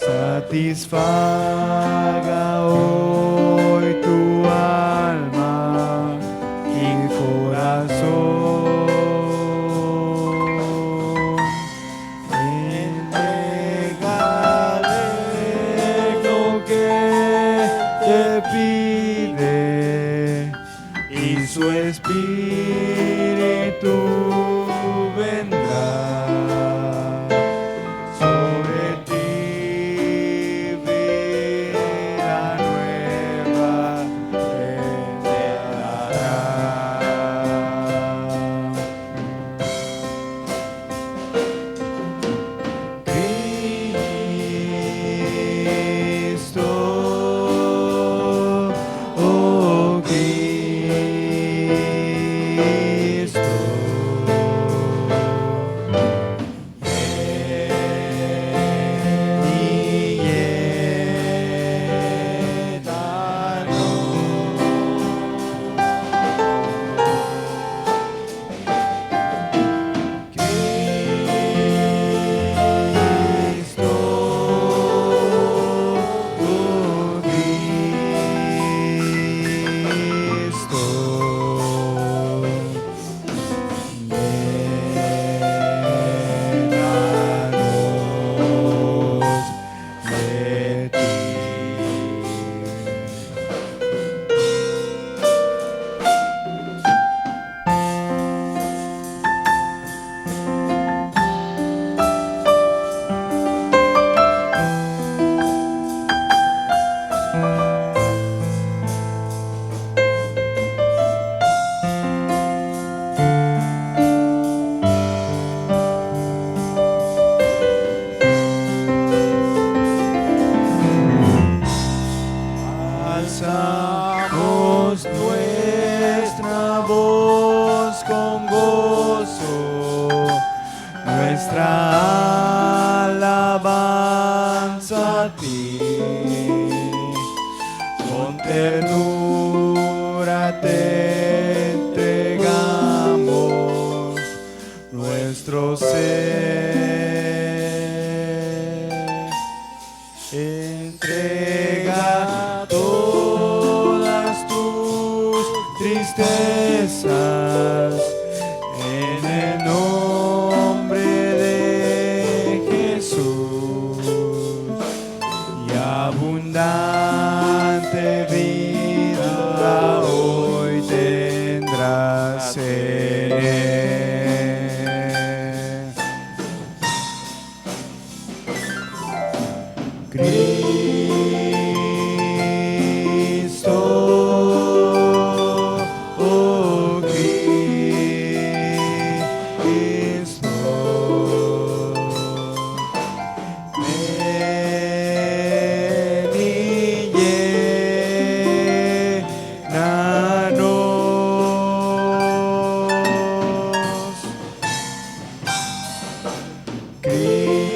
satisfaga hoy tu alma y corazón. Entrégale lo que te pide y su espíritu vendrá sobre ti, vida nueva te dará. Cristo, oh Cristo, ven y Cristo, oh Cristo, llénanos de ti. Alzamos nuestra voz con gozo, nuestra alabanza a ti. Con ternura te entregamos nuestro ser. Entrega todas tus tristezas en el nombre de Jesús y abundante vida hoy tendrás en él. Cristo, oh Cristo, ven y llénanos. Cristo,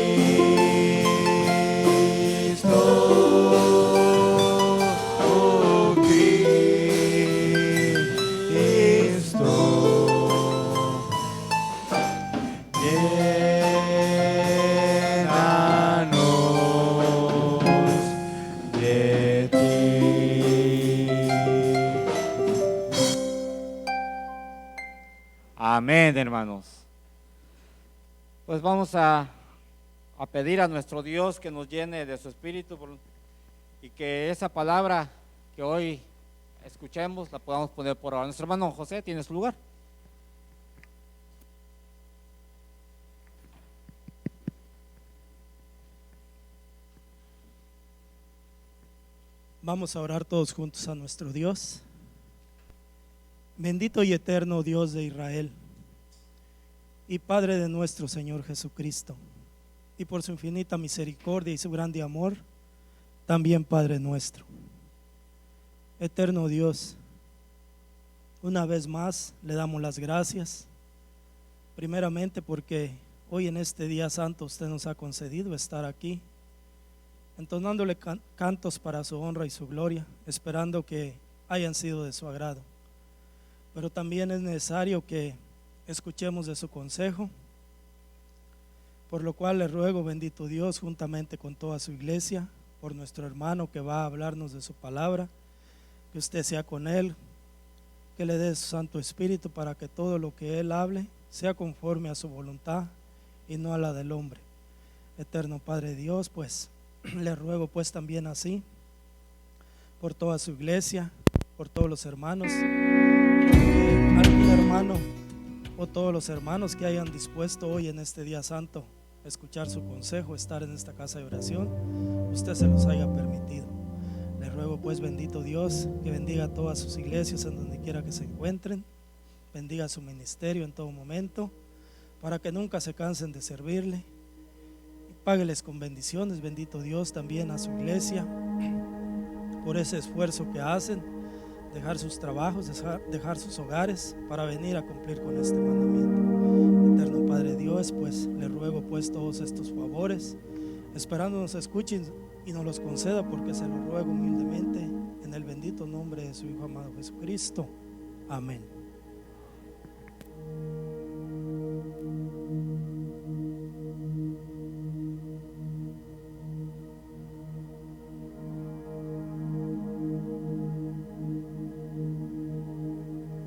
oh Cristo, llénanos de ti. Amén, hermanos. Pues vamos a pedir a nuestro Dios que nos llene de su espíritu y que esa palabra que hoy escuchemos la podamos poner por ahora. Nuestro hermano José tiene su lugar. Vamos a orar todos juntos a nuestro Dios. Bendito y eterno Dios de Israel y Padre de nuestro Señor Jesucristo, y por su infinita misericordia y su grande amor, también Padre nuestro. Eterno Dios, una vez más le damos las gracias, primeramente porque hoy en este día santo usted nos ha concedido estar aquí, entonándole cantos para su honra y su gloria, esperando que hayan sido de su agrado. Pero también es necesario que escuchemos de su consejo, Por lo cual le ruego, bendito Dios, juntamente con toda su iglesia, por nuestro hermano que va a hablarnos de su palabra, que usted sea con él, que le dé su Santo Espíritu para que todo lo que él hable sea conforme a su voluntad y no a la del hombre. Eterno Padre Dios, pues le ruego pues también así por toda su iglesia, por todos los hermanos, que algún hermano o todos los hermanos que hayan dispuesto hoy en este día santo a escuchar su consejo, estar en esta casa de oración, usted se los haya permitido. Le ruego pues, bendito Dios, que bendiga a todas sus iglesias en donde quiera que se encuentren, bendiga su ministerio en todo momento, para que nunca se cansen de servirle, y págueles con bendiciones, bendito Dios, también a su iglesia por ese esfuerzo que hacen, dejar sus trabajos, dejar sus hogares para venir a cumplir con este mandamiento. Eterno Padre Dios, pues le ruego pues todos estos favores, esperando nos escuchen y nos los conceda, porque se lo ruego humildemente en el bendito nombre de su Hijo amado Jesucristo. Amén.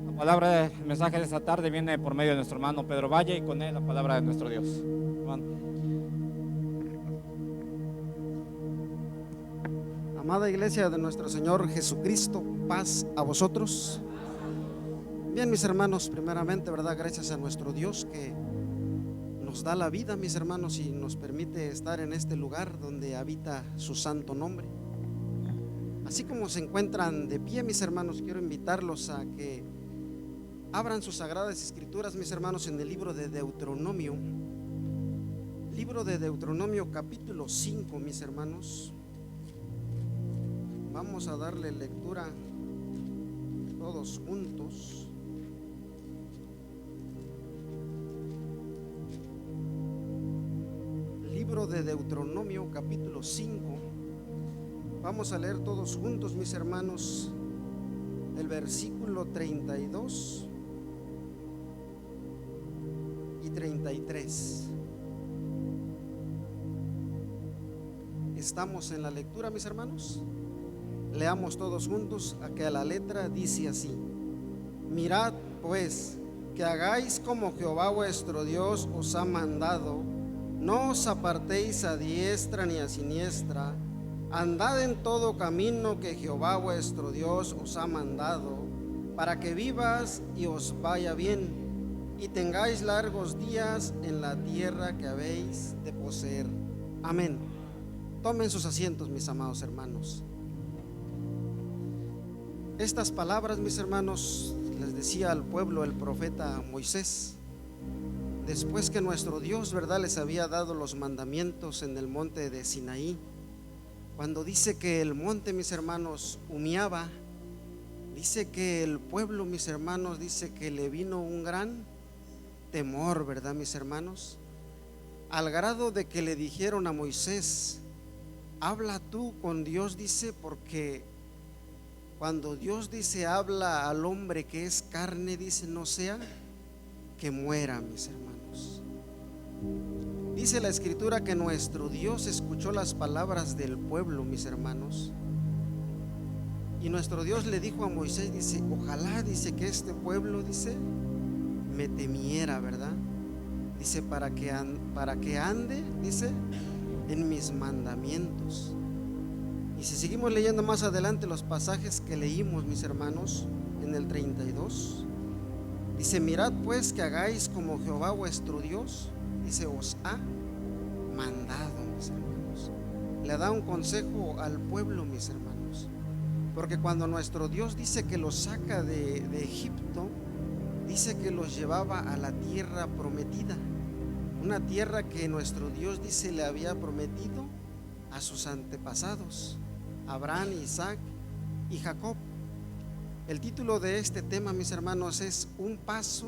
La palabra, el mensaje de esta tarde viene por medio de nuestro hermano Pedro Valle, y con él la palabra de nuestro Dios. Hermano. Amada iglesia de nuestro Señor Jesucristo, paz a vosotros. Bien, mis hermanos, primeramente, ¿verdad? Gracias a nuestro Dios que nos da la vida, mis hermanos, y nos permite estar en este lugar donde habita su santo nombre. Así como se encuentran de pie, mis hermanos, quiero invitarlos a que abran sus sagradas escrituras, mis hermanos, en el libro de Deuteronomio. Libro de Deuteronomio, capítulo 5, mis hermanos. Vamos a darle lectura todos juntos. Libro de Deuteronomio, capítulo 5. Vamos a leer todos juntos, mis hermanos, el versículo 32 y 33. ¿Estamos en la lectura, mis hermanos? Leamos todos juntos, a que a la letra dice así: mirad pues que hagáis como Jehová vuestro Dios os ha mandado, no os apartéis a diestra ni a siniestra, andad en todo camino que Jehová vuestro Dios os ha mandado, para que vivas y os vaya bien, y tengáis largos días en la tierra que habéis de poseer. Amén. Tomen sus asientos, mis amados hermanos. Estas palabras, mis hermanos, les decía al pueblo el profeta Moisés, después que nuestro Dios, ¿verdad?, les había dado los mandamientos en el monte de Sinaí. Cuando dice que el monte, mis hermanos, humeaba, dice que el pueblo, mis hermanos, dice que le vino un gran temor, ¿verdad, mis hermanos? Al grado de que le dijeron a Moisés: habla tú con Dios, dice, porque cuando Dios dice habla al hombre que es carne, dice, no sea que muera, mis hermanos. Dice la escritura que nuestro Dios escuchó las palabras del pueblo, mis hermanos, y nuestro Dios le dijo a Moisés, dice, ojalá, dice, que este pueblo, dice, me temiera, ¿verdad? Dice, para que ande, dice, en mis mandamientos. Y si seguimos leyendo más adelante los pasajes que leímos, mis hermanos, en el 32, dice, mirad pues que hagáis como Jehová vuestro Dios, dice, os ha mandado, mis hermanos. Le da un consejo al pueblo, mis hermanos, porque cuando nuestro Dios dice que los saca de Egipto, dice que los llevaba a la tierra prometida, una tierra que nuestro Dios, dice, le había prometido a sus antepasados, Abraham, Isaac y Jacob. El título de este tema, mis hermanos, es un paso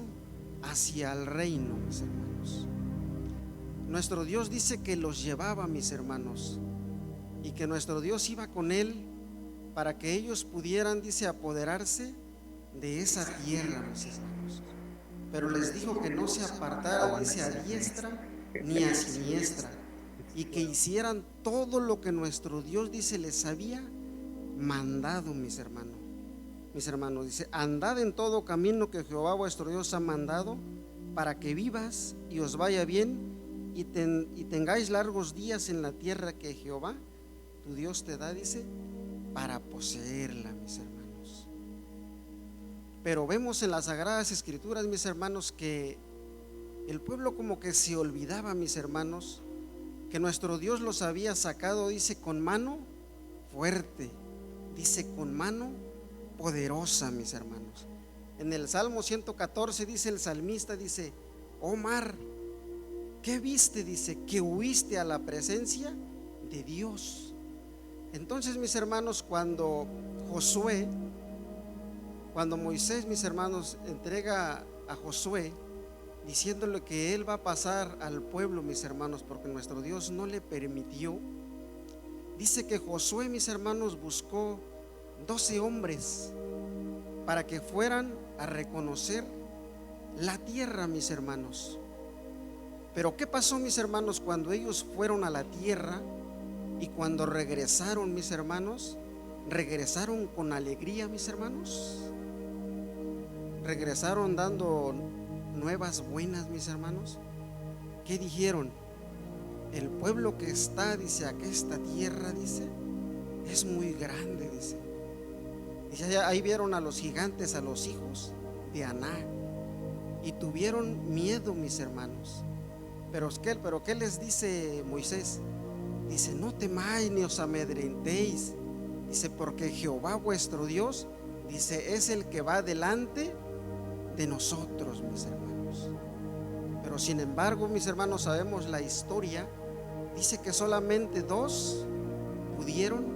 hacia el reino, mis hermanos. Nuestro Dios dice que los llevaba, mis hermanos, y que nuestro Dios iba con él para que ellos pudieran, dice, apoderarse de esa tierra, mis hermanos. Pero les dijo que no se apartaran, dice, a diestra ni a siniestra, y que hicieran todo lo que nuestro Dios, dice, les había mandado, mis hermanos. Mis hermanos, dice, andad en todo camino que Jehová vuestro Dios ha mandado, para que vivas y os vaya bien, y tengáis largos días en la tierra que Jehová tu Dios te da, dice, para poseerla, mis hermanos. Pero vemos en las Sagradas Escrituras, mis hermanos, que el pueblo como que se olvidaba, mis hermanos, que nuestro Dios los había sacado, dice, con mano fuerte, dice, con mano poderosa, mis hermanos. En el Salmo 114 dice el salmista, dice, oh mar, ¿qué viste? Dice, que huiste a la presencia de Dios. Entonces, mis hermanos, cuando Moisés, mis hermanos, entrega a Josué, diciéndole que él va a pasar al pueblo, mis hermanos, porque nuestro Dios no le permitió, dice que Josué, mis hermanos, buscó 12 hombres para que fueran a reconocer la tierra, mis hermanos. Pero ¿qué pasó, mis hermanos, cuando ellos fueron a la tierra? Y cuando regresaron, mis hermanos, regresaron con alegría, mis hermanos. Regresaron dando nuevas buenas, mis hermanos. ¿Qué dijeron? El pueblo que está, dice, aquí esta tierra, dice, es muy grande, dice. Dice, ahí vieron a los gigantes, a los hijos de Aná, y tuvieron miedo, mis hermanos. Pero ¿qué les dice Moisés? Dice, no temáis ni os amedrentéis, dice, porque Jehová vuestro Dios, dice, es el que va delante de nosotros, mis hermanos. Pero sin embargo, mis hermanos, sabemos la historia. Dice que solamente 2 pudieron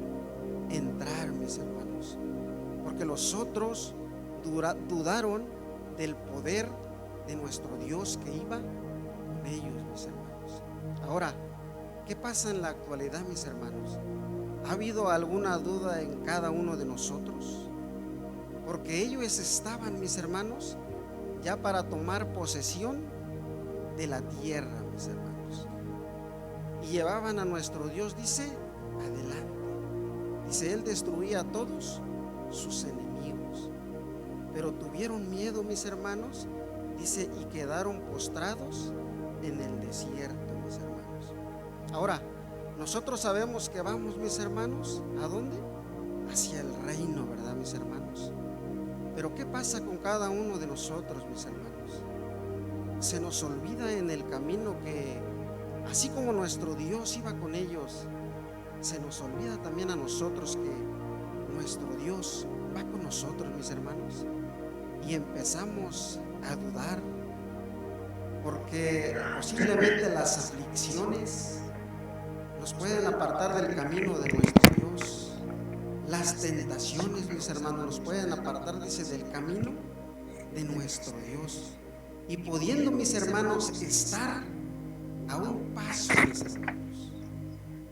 entrar, mis hermanos, porque los otros dudaron del poder de nuestro Dios que iba con ellos, mis hermanos. Ahora, ¿qué pasa en la actualidad, mis hermanos? ¿Ha habido alguna duda en cada uno de nosotros? Porque ellos estaban, mis hermanos, ya para tomar posesión de la tierra, mis hermanos, y llevaban a nuestro Dios, dice, adelante. Dice, Él destruía a todos sus enemigos, pero tuvieron miedo, mis hermanos, dice, y quedaron postrados en el desierto, mis hermanos. Ahora, nosotros sabemos que vamos, mis hermanos, ¿a dónde? Hacia el reino, ¿verdad, mis hermanos? Pero ¿qué pasa con cada uno de nosotros, mis hermanos? Se nos olvida en el camino que, así como nuestro Dios iba con ellos, se nos olvida también a nosotros que nuestro Dios va con nosotros, mis hermanos, y empezamos a dudar, porque posiblemente las aflicciones nos pueden apartar del camino de nuestro Dios. Las tentaciones, mis hermanos, nos pueden apartar, dice, del camino de nuestro Dios. Y pudiendo, mis hermanos, estar a un paso, mis hermanos,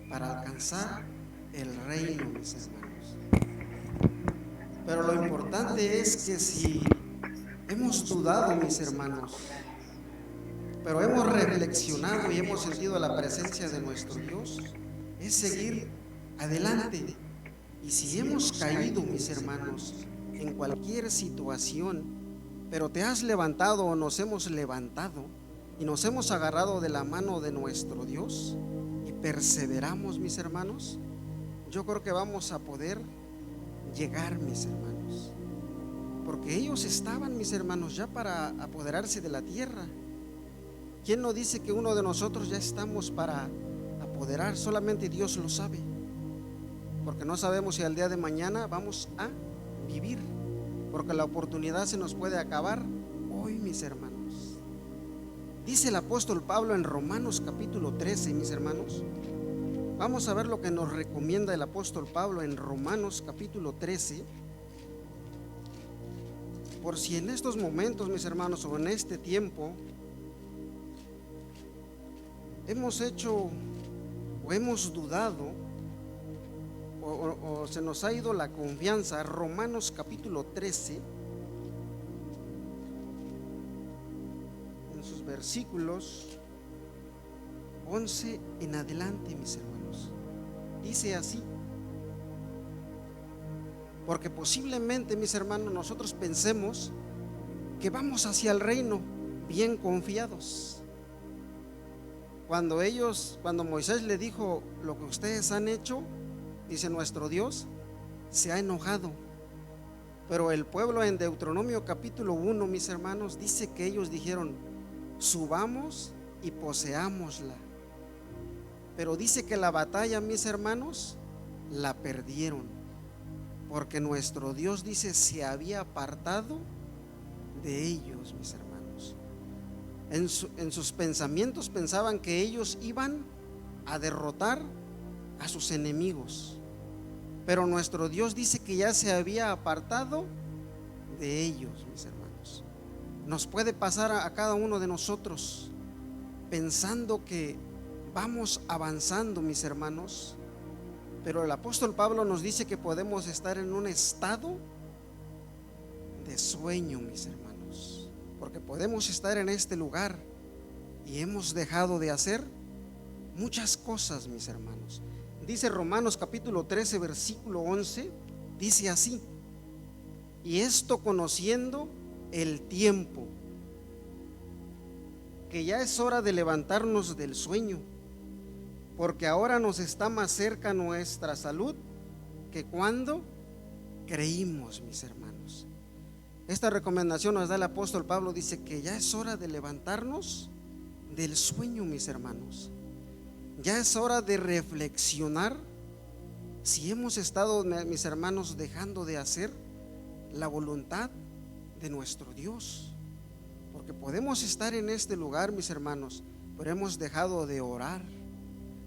para alcanzar el reino, mis hermanos. Pero lo importante es que si hemos dudado, mis hermanos, pero hemos reflexionado y hemos sentido la presencia de nuestro Dios, es seguir adelante. Y si hemos caído, mis hermanos, en cualquier situación, pero te has levantado o nos hemos levantado y nos hemos agarrado de la mano de nuestro Dios y perseveramos, mis hermanos, yo creo que vamos a poder llegar, mis hermanos, porque ellos estaban, mis hermanos, ya para apoderarse de la tierra. ¿Quién no dice que uno de nosotros ya estamos para apoderar? Solamente Dios lo sabe, porque no sabemos si al día de mañana vamos a vivir, porque la oportunidad se nos puede acabar hoy, mis hermanos. Dice el apóstol Pablo en Romanos capítulo 13, mis hermanos. Vamos a ver lo que nos recomienda el apóstol Pablo en Romanos capítulo 13. Por si en estos momentos, mis hermanos, o en este tiempo hemos hecho o hemos dudado o se nos ha ido la confianza. Romanos capítulo 13, en sus versículos 11 en adelante, mis hermanos. Dice así: porque posiblemente, mis hermanos, nosotros pensemos que vamos hacia el reino bien confiados. Cuando Moisés le dijo: lo que ustedes han hecho, dice, nuestro Dios se ha enojado. Pero el pueblo en Deuteronomio capítulo 1, mis hermanos, dice que ellos dijeron: subamos y poseámosla. Pero dice que la batalla, mis hermanos, la perdieron, porque nuestro Dios, dice, se había apartado de ellos, mis hermanos. En sus pensamientos pensaban que ellos iban a derrotar a sus enemigos, pero nuestro Dios dice que ya se había apartado de ellos, mis hermanos. Nos puede pasar a cada uno de nosotros pensando que vamos avanzando, mis hermanos, pero el apóstol Pablo nos dice que podemos estar en un estado de sueño, mis hermanos, porque podemos estar en este lugar y hemos dejado de hacer muchas cosas, mis hermanos. Dice Romanos capítulo 13 versículo 11, dice así: y esto conociendo el tiempo, que ya es hora de levantarnos del sueño, porque ahora nos está más cerca nuestra salud que cuando creímos, mis hermanos. Esta recomendación nos da el apóstol Pablo, dice que ya es hora de levantarnos del sueño, mis hermanos. Ya es hora de reflexionar si hemos estado, mis hermanos, dejando de hacer la voluntad de nuestro Dios. Porque podemos estar en este lugar, mis hermanos, pero hemos dejado de orar.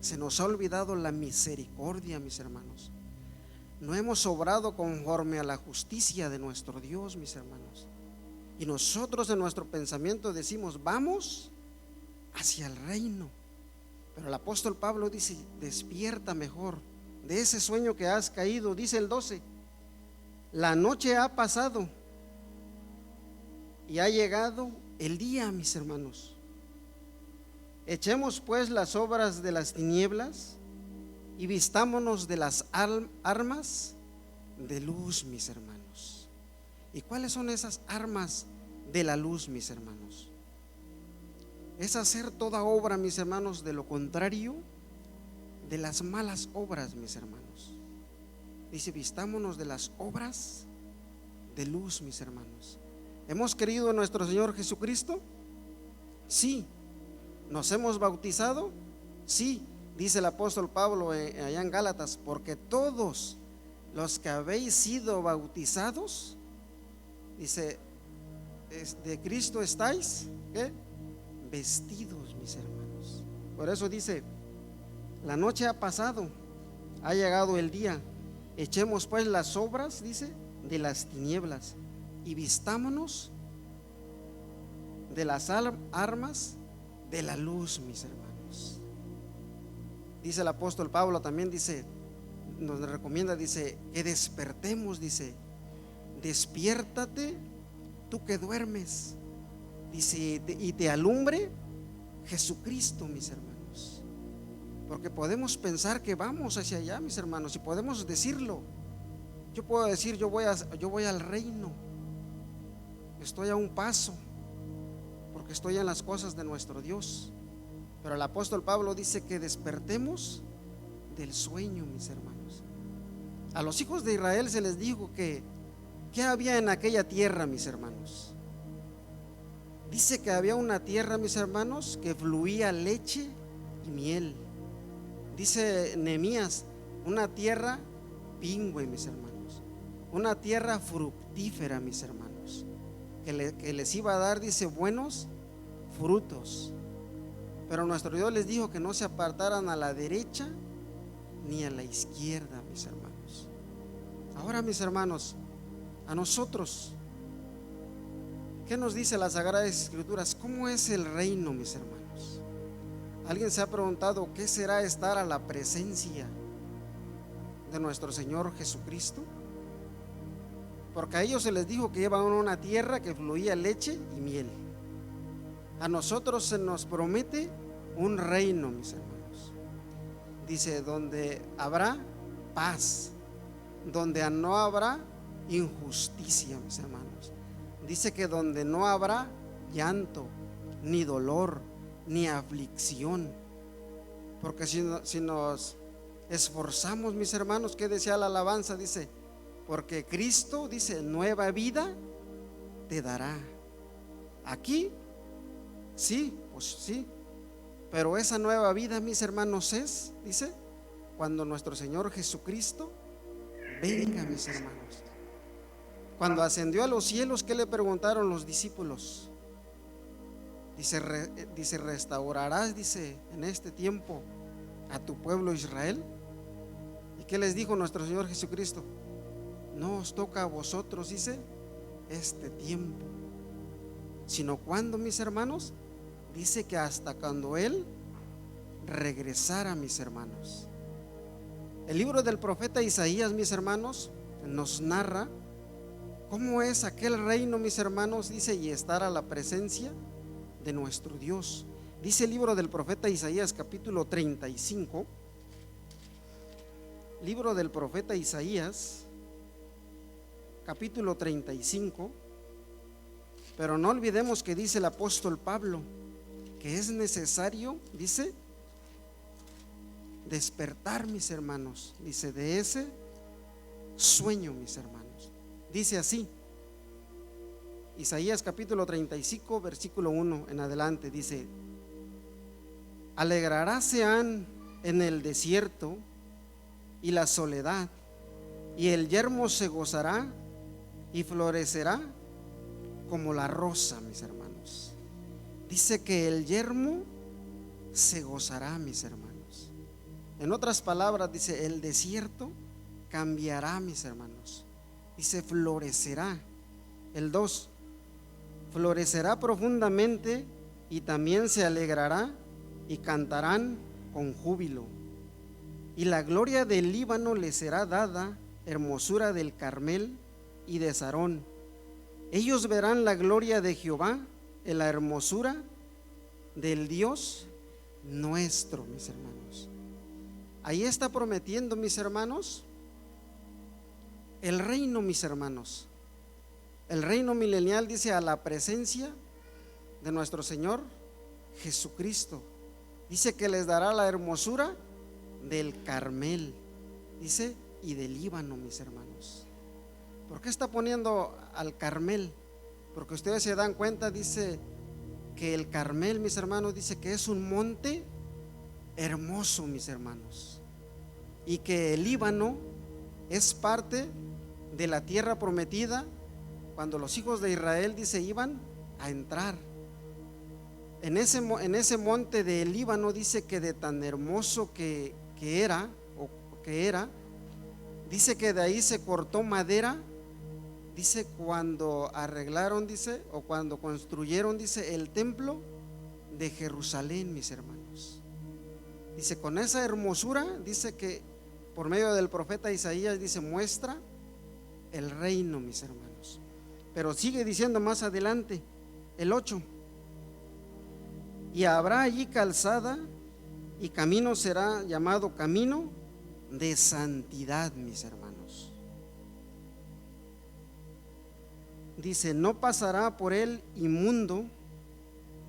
Se nos ha olvidado la misericordia, mis hermanos. No hemos obrado conforme a la justicia de nuestro Dios, mis hermanos. Y nosotros en nuestro pensamiento decimos: vamos hacia el reino. Pero el apóstol Pablo dice: despierta mejor de ese sueño que has caído. Dice el 12: la noche ha pasado y ha llegado el día, mis hermanos. Echemos pues las obras de las tinieblas y vistámonos de las armas de luz, mis hermanos. ¿Y cuáles son esas armas de la luz, mis hermanos? Es hacer toda obra, mis hermanos, de lo contrario de las malas obras, mis hermanos. Dice: vistámonos de las obras de luz, mis hermanos. ¿Hemos creído en nuestro Señor Jesucristo? Sí. ¿Nos hemos bautizado? Sí. Dice el apóstol Pablo allá en Gálatas: porque todos los que habéis sido bautizados, dice, de Cristo estáis, ¿qué? Vestidos, mis hermanos. Por eso dice: la noche ha pasado, ha llegado el día. Echemos pues las obras, dice, de las tinieblas y vistámonos de las armas de la luz, mis hermanos. Dice el apóstol Pablo también, dice, nos recomienda, dice, que despertemos, dice, despiértate tú que duermes, dice, y te alumbre Jesucristo, mis hermanos. Porque podemos pensar que vamos hacia allá, mis hermanos, y podemos decirlo. Yo puedo decir: yo voy al reino, estoy a un paso, porque estoy en las cosas de nuestro Dios. Pero el apóstol Pablo dice que despertemos del sueño, mis hermanos. A los hijos de Israel se les dijo que ¿qué había en aquella tierra, mis hermanos? Dice que había una tierra, mis hermanos, que fluía leche y miel. Dice Nehemías: una tierra pingüe, mis hermanos, una tierra fructífera, mis hermanos, que les iba a dar, dice, buenos frutos. Pero nuestro Dios les dijo que no se apartaran a la derecha ni a la izquierda, mis hermanos. Ahora, mis hermanos, a nosotros, ¿qué nos dice las Sagradas Escrituras? ¿Cómo es el reino, mis hermanos? ¿Alguien se ha preguntado qué será estar a la presencia de nuestro Señor Jesucristo? Porque a ellos se les dijo que iban a una tierra que fluía leche y miel. A nosotros se nos promete un reino, mis hermanos. Dice, donde habrá paz, donde no habrá injusticia, mis hermanos. Dice que donde no habrá llanto, ni dolor, ni aflicción. Porque si nos esforzamos, mis hermanos, ¿qué decía la alabanza? Dice, porque Cristo, dice, nueva vida te dará. Aquí, sí, pues sí, pero esa nueva vida, mis hermanos, dice, cuando nuestro Señor Jesucristo venga, mis hermanos. Cuando ascendió a los cielos, ¿qué le preguntaron los discípulos? Dice, restaurarás, dice, en este tiempo a tu pueblo Israel. ¿Y qué les dijo nuestro Señor Jesucristo? No os toca a vosotros, dice, este tiempo, sino cuando, mis hermanos, dice que hasta cuando Él regresara, mis hermanos. El libro del profeta Isaías, mis hermanos, nos narra cómo es aquel reino, mis hermanos, dice, y estar a la presencia de nuestro Dios. Dice el libro del profeta Isaías, capítulo 35. Libro del profeta Isaías, capítulo 35. Pero no olvidemos que dice el apóstol Pablo que es necesario, dice, despertar, mis hermanos, dice, de ese sueño, mis hermanos. Dice así, Isaías capítulo 35, versículo 1 en adelante, dice: alegraráse han en el desierto y la soledad, y el yermo se gozará y florecerá como la rosa, mis hermanos. Dice que el yermo se gozará, mis hermanos. En otras palabras, dice, el desierto cambiará, mis hermanos. Dice, florecerá. El 2, florecerá profundamente y también se alegrará y cantarán con júbilo. Y la gloria del Líbano le será dada, hermosura del Carmel y de Sarón. Ellos verán la gloria de Jehová, en la hermosura del Dios nuestro, mis hermanos. Ahí está prometiendo, mis hermanos, el reino, mis hermanos. El reino milenial, dice, a la presencia de nuestro Señor Jesucristo. Dice que les dará la hermosura del Carmel, dice, y del Líbano, mis hermanos. ¿Por qué está poniendo al Carmel? Porque ustedes se dan cuenta, dice que el Carmel, mis hermanos, dice que es un monte hermoso, mis hermanos, y que el Líbano es parte de la tierra prometida cuando los hijos de Israel, dice, iban a entrar. En ese monte del Líbano, dice que de tan hermoso que era, dice que de ahí se cortó madera. Dice, cuando arreglaron, dice, o cuando construyeron, dice, el templo de Jerusalén, mis hermanos. Dice, con esa hermosura, dice que por medio del profeta Isaías, dice, muestra el reino, mis hermanos. Pero sigue diciendo más adelante, el 8: y habrá allí calzada y camino será llamado camino de santidad, mis hermanos. Dice, no pasará por él inmundo,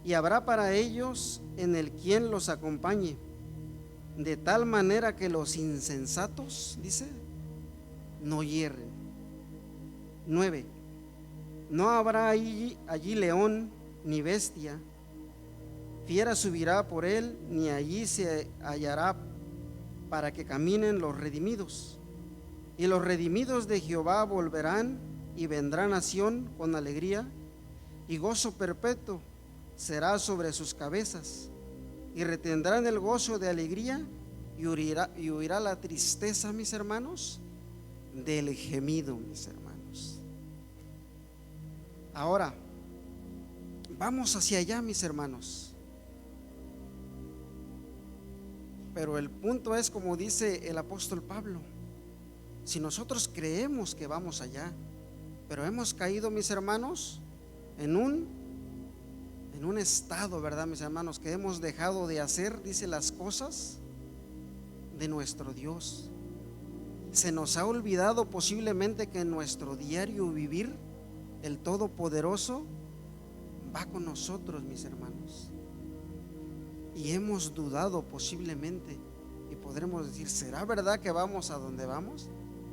y habrá para ellos en el quien los acompañe, de tal manera que los insensatos, dice, no hierren. 9, no habrá allí león ni bestia, fiera subirá por él, ni allí se hallará para que caminen los redimidos. Y los redimidos de Jehová volverán, y vendrá nación con alegría, y gozo perpetuo será sobre sus cabezas, y retendrán el gozo de alegría, y huirá la tristeza, mis hermanos, del gemido, mis hermanos. Ahora, vamos hacia allá, mis hermanos. Pero el punto es, como dice el apóstol Pablo, si nosotros creemos que vamos allá, pero hemos caído, mis hermanos, en en un estado, ¿verdad, mis hermanos? Que hemos dejado de hacer, dice, las cosas de nuestro Dios. Se nos ha olvidado posiblemente que en nuestro diario vivir el Todopoderoso va con nosotros, mis hermanos. Y hemos dudado posiblemente y podremos decir, ¿será verdad que vamos a donde vamos?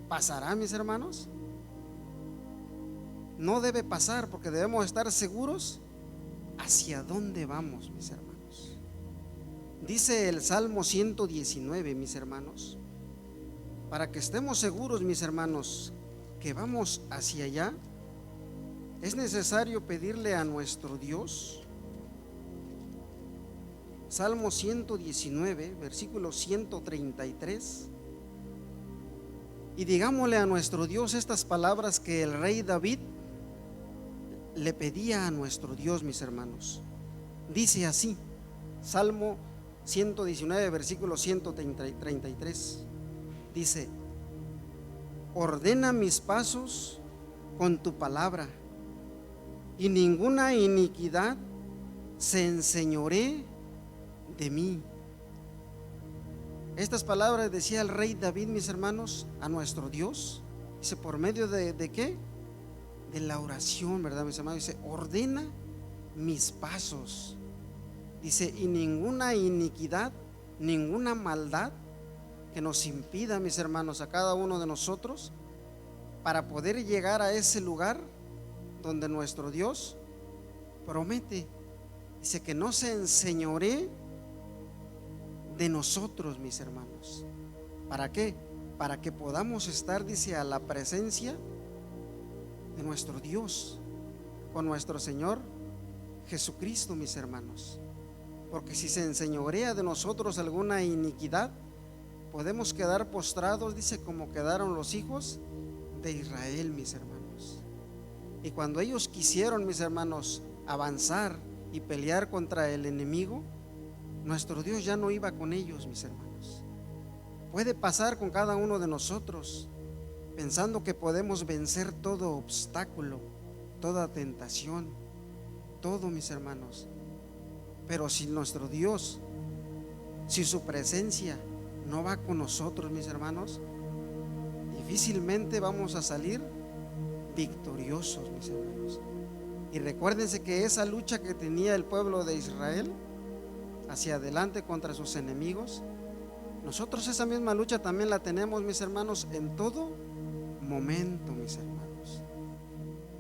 ¿Pasará, mis hermanos? No debe pasar, porque debemos estar seguros hacia dónde vamos, mis hermanos. Dice el Salmo 119, mis hermanos, para que estemos seguros, mis hermanos, que vamos hacia allá, es necesario pedirle a nuestro Dios. Salmo 119, versículo 133. Y digámosle a nuestro Dios estas palabras que el rey David le pedía a nuestro Dios, mis hermanos. Dice así, Salmo 119, versículo 133. Dice: ordena mis pasos con tu palabra, y ninguna iniquidad se enseñoree de mí. Estas palabras decía el rey David, mis hermanos, a nuestro Dios. Dice, por medio de ¿qué? De la oración, ¿verdad, mis hermanos? Dice, ordena mis pasos. Dice, y ninguna iniquidad, ninguna maldad que nos impida, mis hermanos, a cada uno de nosotros, para poder llegar a ese lugar donde nuestro Dios promete. Dice que no se enseñoree de nosotros, mis hermanos. ¿Para qué? Para que podamos estar, dice, a la presencia de nuestro Dios, con nuestro Señor Jesucristo, mis hermanos. Porque si se enseñorea de nosotros alguna iniquidad, podemos quedar postrados, dice, como quedaron los hijos de Israel, mis hermanos. Y cuando ellos quisieron, mis hermanos, avanzar y pelear contra el enemigo, nuestro Dios ya no iba con ellos, mis hermanos. Puede pasar con cada uno de nosotros, pensando que podemos vencer todo obstáculo, toda tentación, todo, mis hermanos. Pero si nuestro Dios, si su presencia no va con nosotros, mis hermanos, difícilmente vamos a salir victoriosos, mis hermanos. Y recuérdense que esa lucha que tenía el pueblo de Israel hacia adelante contra sus enemigos, nosotros esa misma lucha también la tenemos, mis hermanos, en todo momento, mis hermanos.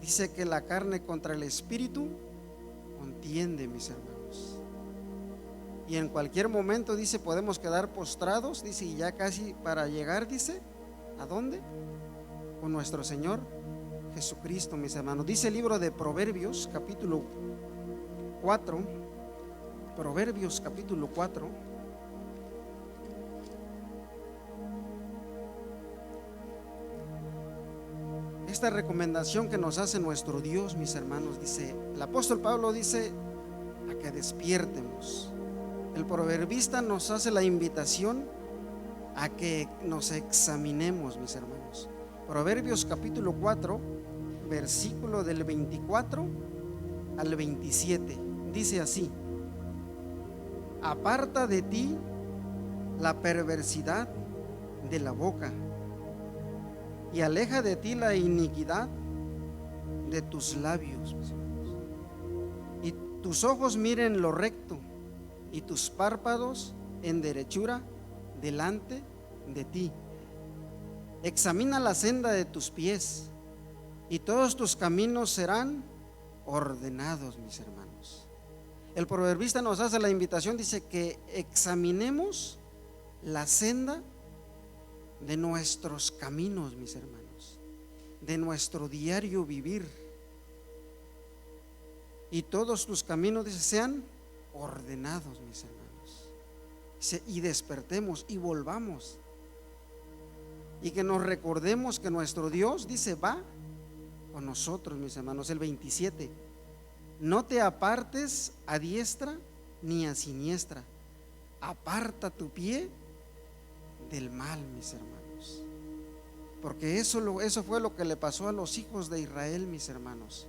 Dice que la carne contra el espíritu contiende, mis hermanos. Y en cualquier momento, dice, podemos quedar postrados, dice, y ya casi para llegar, dice, ¿a dónde? Con nuestro Señor Jesucristo, mis hermanos. Dice el libro de Proverbios, capítulo 4, Proverbios, capítulo 4. Esta recomendación que nos hace nuestro Dios, mis hermanos, dice, el apóstol Pablo dice, a que despiertemos. El proverbista nos hace la invitación a que nos examinemos, mis hermanos. Proverbios capítulo 4, versículo del 24 al 27, dice así: aparta de ti la perversidad de la boca, y aleja de ti la iniquidad de tus labios, mis hermanos. Y tus ojos miren lo recto, y tus párpados en derechura delante de ti. Examina la senda de tus pies, y todos tus caminos serán ordenados, mis hermanos. El proverbista nos hace la invitación, dice que examinemos la senda de nuestros caminos, mis hermanos, de nuestro diario vivir, y todos tus caminos, dice, sean ordenados, mis hermanos. Dice, y despertemos y volvamos, y que nos recordemos que nuestro Dios, dice, va con nosotros, mis hermanos. El 27: no te apartes a diestra ni a siniestra, aparta tu pie del mal, mis hermanos. Porque eso fue lo que le pasó a los hijos de Israel, mis hermanos.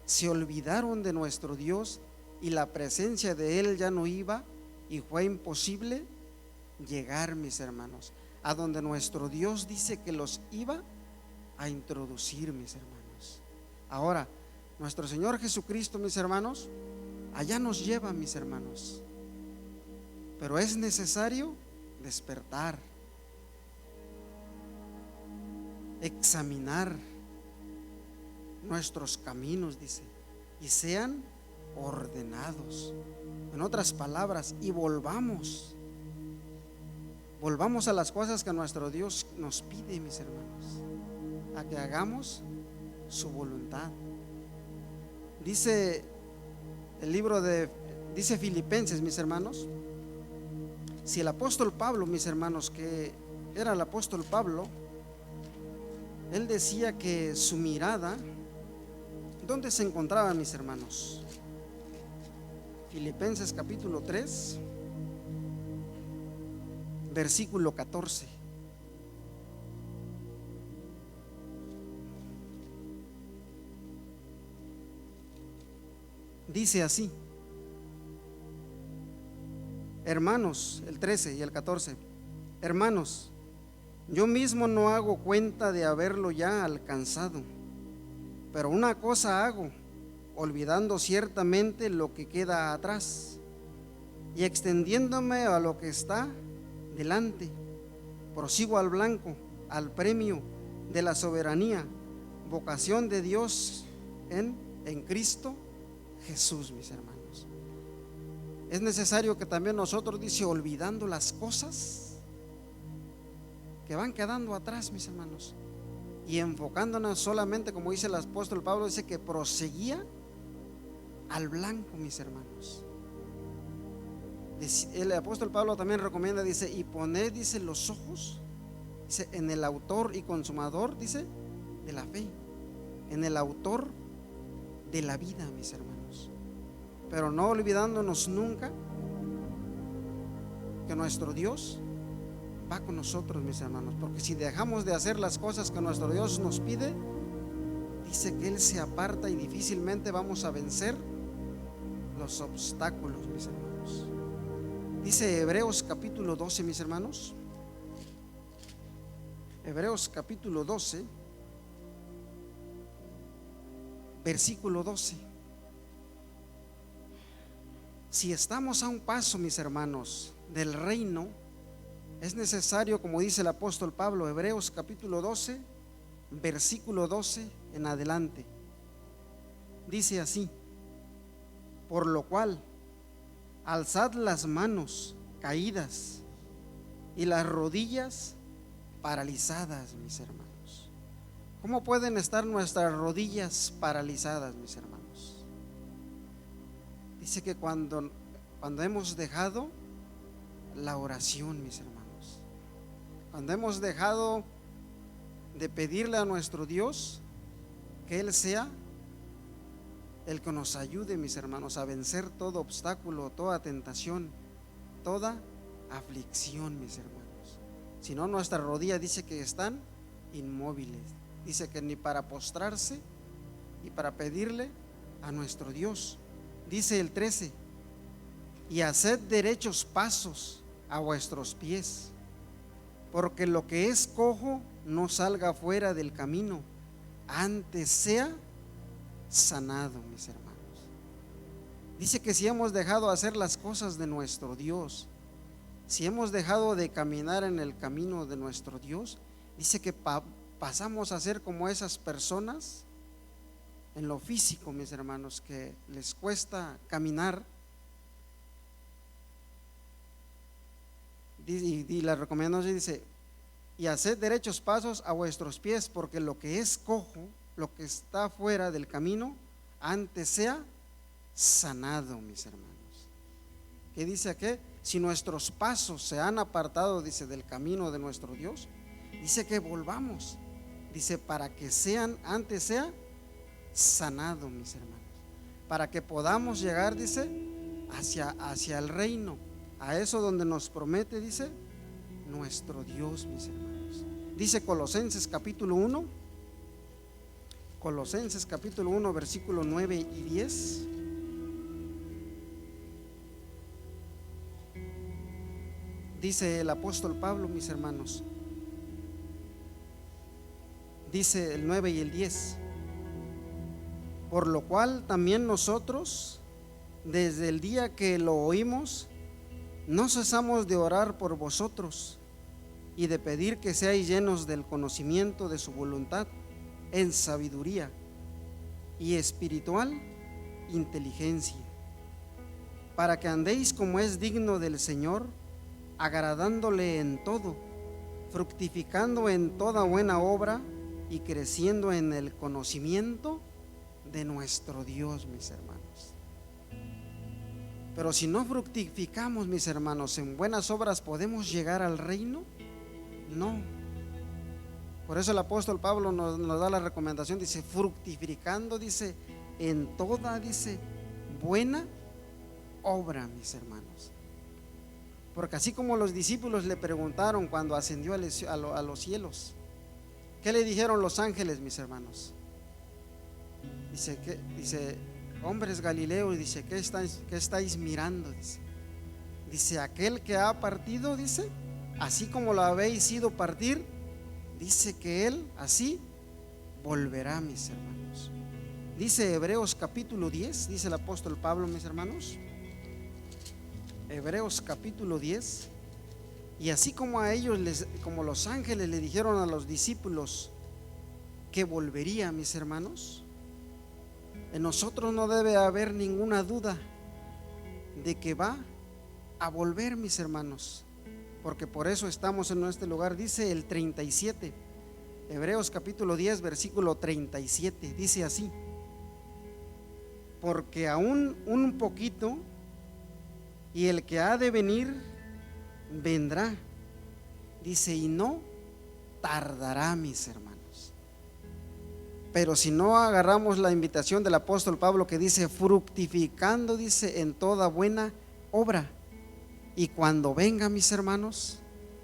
Se olvidaron de nuestro Dios y la presencia de Él ya no iba y fue imposible llegar, mis hermanos, a donde nuestro Dios dice que los iba a introducir, mis hermanos. Ahora, nuestro Señor Jesucristo, mis hermanos, allá nos lleva, mis hermanos, pero es necesario despertar, examinar nuestros caminos, dice, y sean ordenados. En otras palabras, y volvamos a las cosas que nuestro Dios nos pide, mis hermanos, a que hagamos su voluntad. Dice el libro dice Filipenses, mis hermanos, si el apóstol Pablo, mis hermanos, que era el apóstol Pablo, él decía que su mirada, ¿dónde se encontraba, mis hermanos? Filipenses capítulo 3, versículo 14. Dice así, hermanos, el 13 y el 14, hermanos, yo mismo no hago cuenta de haberlo ya alcanzado, pero una cosa hago, olvidando ciertamente lo que queda atrás y extendiéndome a lo que está delante, prosigo al blanco, al premio de la soberanía, vocación de Dios en Cristo Jesús, mis hermanos. Es necesario que también nosotros, dice, olvidando las cosas que van quedando atrás, mis hermanos, y enfocándonos solamente, como dice el apóstol Pablo, dice que proseguía al blanco, mis hermanos. El apóstol Pablo también recomienda, dice, y poned, dice, los ojos, dice, en el autor y consumador, dice, de la fe, en el autor de la vida, mis hermanos, pero no olvidándonos nunca que nuestro Dios va con nosotros, mis hermanos, porque si dejamos de hacer las cosas que nuestro Dios nos pide, dice que Él se aparta y difícilmente vamos a vencer los obstáculos, mis hermanos. Dice Hebreos capítulo 12, mis hermanos, Hebreos capítulo 12, versículo 12. Si estamos a un paso, mis hermanos, del reino, es necesario, como dice el apóstol Pablo, Hebreos capítulo 12, versículo 12 en adelante, dice así, por lo cual alzad las manos caídas y las rodillas paralizadas, mis hermanos. ¿Cómo pueden estar nuestras rodillas paralizadas, mis hermanos? Dice que cuando hemos dejado la oración, mis hermanos, cuando hemos dejado de pedirle a nuestro Dios que Él sea el que nos ayude, mis hermanos, a vencer todo obstáculo, toda tentación, toda aflicción, mis hermanos. Si no, nuestras rodillas dice que están inmóviles, dice que ni para postrarse y para pedirle a nuestro Dios. Dice el 13, y haced derechos pasos a vuestros pies, porque lo que es cojo no salga fuera del camino, antes sea sanado, mis hermanos. Dice que si hemos dejado hacer las cosas de nuestro Dios, si hemos dejado de caminar en el camino de nuestro Dios, dice que pasamos a ser como esas personas en lo físico, mis hermanos, que les cuesta caminar. Y la recomendación dice, y haced derechos pasos a vuestros pies, porque lo que es cojo, lo que está fuera del camino, antes sea sanado, mis hermanos. ¿Qué dice aquí? Si nuestros pasos se han apartado, dice, del camino de nuestro Dios, dice que volvamos, dice, para que antes sea sanado, mis hermanos, para que podamos llegar, dice, hacia el reino, a eso donde nos promete, dice, nuestro Dios, mis hermanos. Dice Colosenses capítulo 1, Colosenses capítulo 1, versículo 9 y 10. dice el apóstol Pablo, mis hermanos, dice el 9 y el 10, por lo cual también nosotros, desde el día que lo oímos, no cesamos de orar por vosotros y de pedir que seáis llenos del conocimiento de su voluntad en sabiduría y espiritual inteligencia, para que andéis como es digno del Señor, agradándole en todo, fructificando en toda buena obra y creciendo en el conocimiento de nuestro Dios, mis hermanos. Pero si no fructificamos, mis hermanos, en buenas obras, ¿podemos llegar al reino? No. Por eso el apóstol Pablo nos da la recomendación, dice, fructificando, dice, en toda, dice, buena obra, mis hermanos. Porque así como los discípulos le preguntaron cuando ascendió a los cielos, ¿qué le dijeron los ángeles, mis hermanos? Dice, hombres galileos, dice, ¿qué estáis mirando? Dice, aquel que ha partido, dice, así como lo habéis ido partir, dice que él así volverá, mis hermanos. Dice Hebreos capítulo 10, dice el apóstol Pablo, mis hermanos, Hebreos capítulo 10, y así como a ellos, como los ángeles le dijeron a los discípulos que volvería, mis hermanos, en nosotros no debe haber ninguna duda de que va a volver, mis hermanos, porque por eso estamos en este lugar. Dice el 37, Hebreos capítulo 10, versículo 37, dice así: porque aún un poquito, y el que ha de venir vendrá, dice, y no tardará, mis hermanos. Pero si no agarramos la invitación del apóstol Pablo, que dice, fructificando, dice, en toda buena obra, y cuando venga, mis hermanos,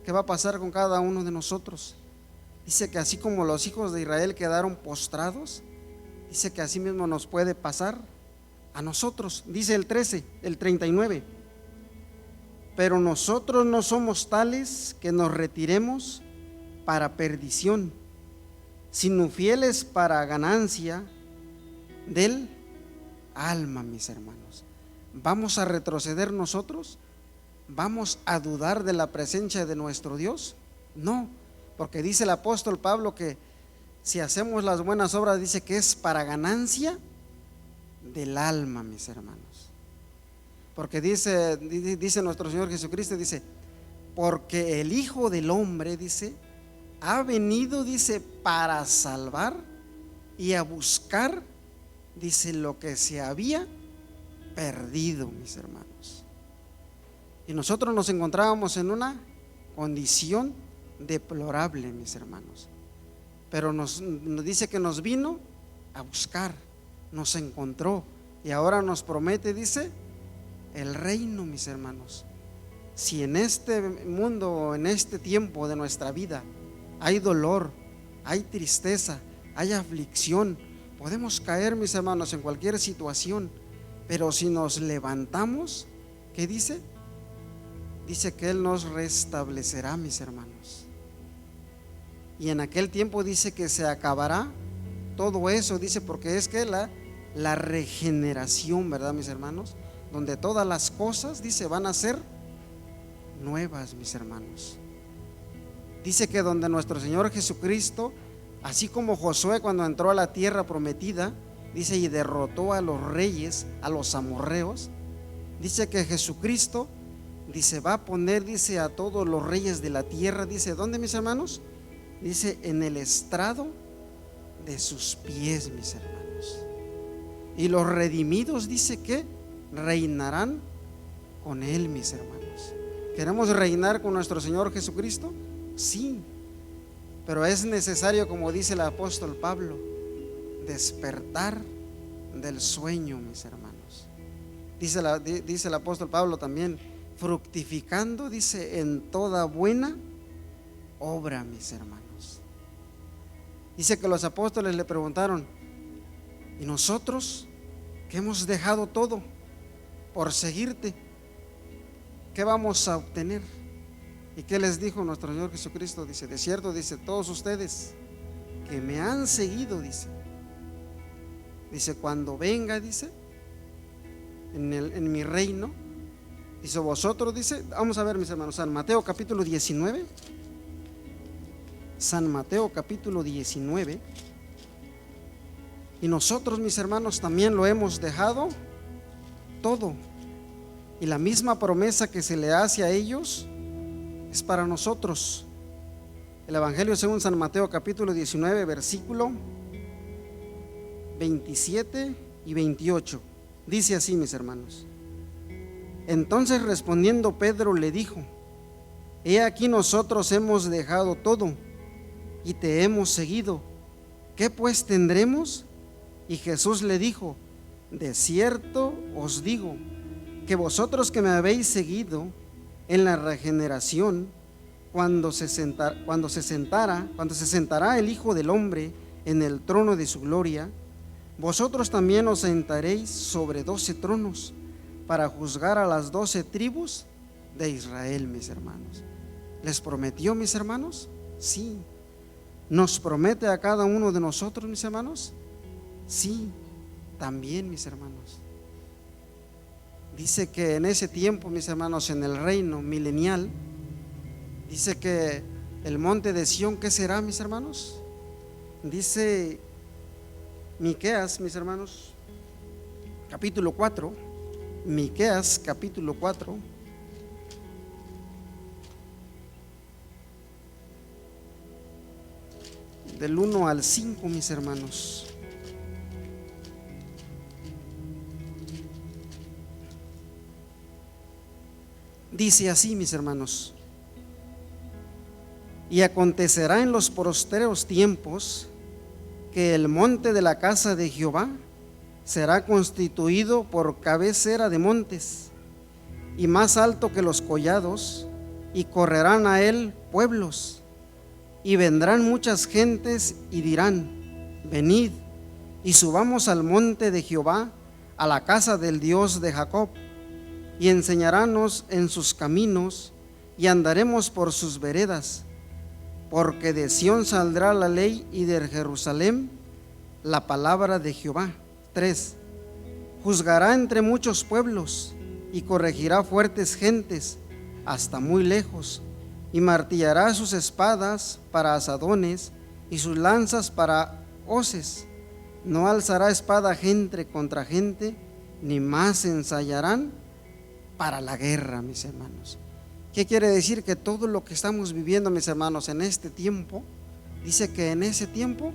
¿qué va a pasar con cada uno de nosotros? Dice que así como los hijos de Israel quedaron postrados, dice que así mismo nos puede pasar a nosotros. Dice el 13, el 39, pero nosotros no somos tales que nos retiremos para perdición, sino fieles para ganancia del alma, mis hermanos. ¿Vamos a retroceder nosotros? ¿Vamos a dudar de la presencia de nuestro Dios? No, porque dice el apóstol Pablo que si hacemos las buenas obras, dice que es para ganancia del alma, mis hermanos. Porque dice nuestro Señor Jesucristo, dice, porque el Hijo del Hombre, dice, ha venido, dice, para salvar y a buscar, dice, lo que se había perdido, mis hermanos. Y nosotros nos encontrábamos en una condición deplorable, mis hermanos, pero nos dice que nos vino a buscar, nos encontró, y ahora nos promete, dice, el reino, mis hermanos. Si en este mundo, en este tiempo de nuestra vida, hay dolor, hay tristeza, hay aflicción, podemos caer, mis hermanos, en cualquier situación, pero si nos levantamos, ¿qué dice? Dice que Él nos restablecerá, mis hermanos. Y en aquel tiempo dice que se acabará todo eso, dice, porque es que la regeneración, ¿verdad, mis hermanos? Donde todas las cosas, dice, van a ser nuevas, mis hermanos. Dice que donde nuestro Señor Jesucristo, así como Josué cuando entró a la tierra prometida, dice, y derrotó a los reyes, a los amorreos, dice que Jesucristo, dice, va a poner, dice, a todos los reyes de la tierra, dice, ¿dónde, mis hermanos? Dice, en el estrado de sus pies, mis hermanos. Y los redimidos, dice, que reinarán con Él, mis hermanos. ¿Queremos reinar con nuestro Señor Jesucristo? Sí, pero es necesario, como dice el apóstol Pablo, despertar del sueño, mis hermanos. Dice el apóstol Pablo también, fructificando, dice, en toda buena obra, mis hermanos. Dice que los apóstoles le preguntaron, ¿y nosotros que hemos dejado todo por seguirte, qué vamos a obtener? ¿Y qué les dijo nuestro Señor Jesucristo? Dice, de cierto, dice, todos ustedes que me han seguido, dice, cuando venga, dice, en mi reino, dice, vosotros, dice, vamos a ver, mis hermanos, San Mateo capítulo 19, San Mateo capítulo 19, y nosotros, mis hermanos, también lo hemos dejado todo, y la misma promesa que se le hace a ellos es para nosotros. El Evangelio según San Mateo capítulo 19, versículo 27 y 28. Dice así, mis hermanos: entonces respondiendo Pedro le dijo: he aquí nosotros hemos dejado todo y te hemos seguido. ¿Qué pues tendremos? Y Jesús le dijo: de cierto os digo que vosotros que me habéis seguido en la regeneración, cuando se sentará el Hijo del Hombre en el trono de su gloria, vosotros también os sentaréis sobre 12 tronos para juzgar a las 12 tribus de Israel, mis hermanos. ¿Les prometió, mis hermanos? Sí. ¿Nos promete a cada uno de nosotros, mis hermanos? Sí, también, mis hermanos. Dice que en ese tiempo, mis hermanos, en el reino milenial, dice que el monte de Sión, ¿qué será, mis hermanos? Dice Miqueas, mis hermanos, capítulo 4, Miqueas capítulo 4, del 1 al 5, mis hermanos. Dice así, mis hermanos: y acontecerá en los postreros tiempos que el monte de la casa de Jehová será constituido por cabecera de montes y más alto que los collados, y correrán a él pueblos, y vendrán muchas gentes y dirán: venid y subamos al monte de Jehová, a la casa del Dios de Jacob, y enseñarános en sus caminos, y andaremos por sus veredas. Porque de Sión saldrá la ley, y de Jerusalén la palabra de Jehová. 3. Juzgará entre muchos pueblos, y corregirá fuertes gentes hasta muy lejos, y martillará sus espadas para asadones, y sus lanzas para hoces. No alzará espada gente contra gente, ni más ensayarán para la guerra, mis hermanos. ¿Qué quiere decir? Que todo lo que estamos viviendo, mis hermanos, en este tiempo, dice que en ese tiempo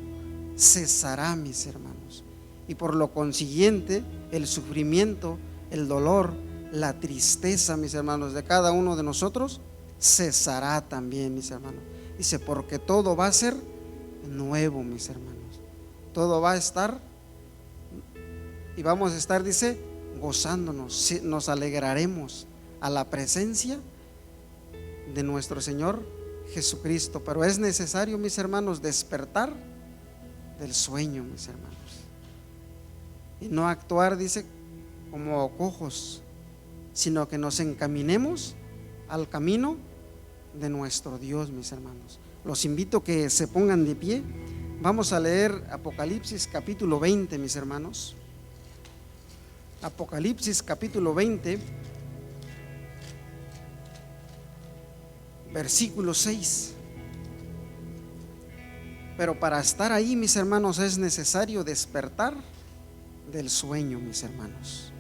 cesará, mis hermanos. Y por lo consiguiente, el sufrimiento, el dolor, la tristeza, mis hermanos, de cada uno de nosotros cesará también, mis hermanos. Dice, porque todo va a ser nuevo, mis hermanos. Todo va a estar, y vamos a estar, dice, gozándonos, nos alegraremos a la presencia de nuestro Señor Jesucristo. Pero es necesario, mis hermanos, despertar del sueño, mis hermanos, y no actuar, dice, como cojos, sino que nos encaminemos al camino de nuestro Dios, mis hermanos. Los invito a que se pongan de pie. Vamos a leer Apocalipsis capítulo 20, mis hermanos. Apocalipsis capítulo 20, versículo 6. Pero para estar ahí, mis hermanos, es necesario despertar del sueño, mis hermanos.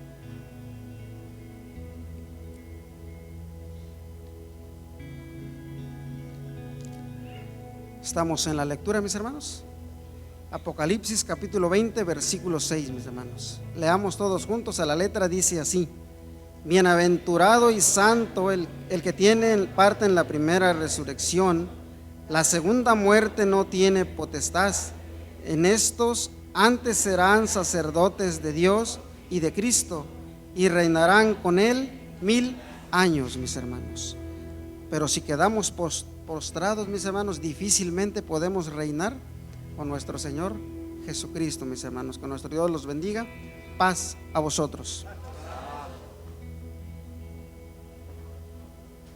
¿Estamos en la lectura, mis hermanos? Apocalipsis capítulo 20, versículo 6, mis hermanos. Leamos todos juntos. A la letra dice así: bienaventurado y santo el que tiene parte en la primera resurrección. La segunda muerte no tiene potestad en estos, antes serán sacerdotes de Dios y de Cristo, y reinarán con él 1000 años, mis hermanos. Pero si quedamos postrados, mis hermanos, difícilmente podemos reinar con nuestro Señor Jesucristo, mis hermanos. Que nuestro Dios los bendiga. Paz a vosotros.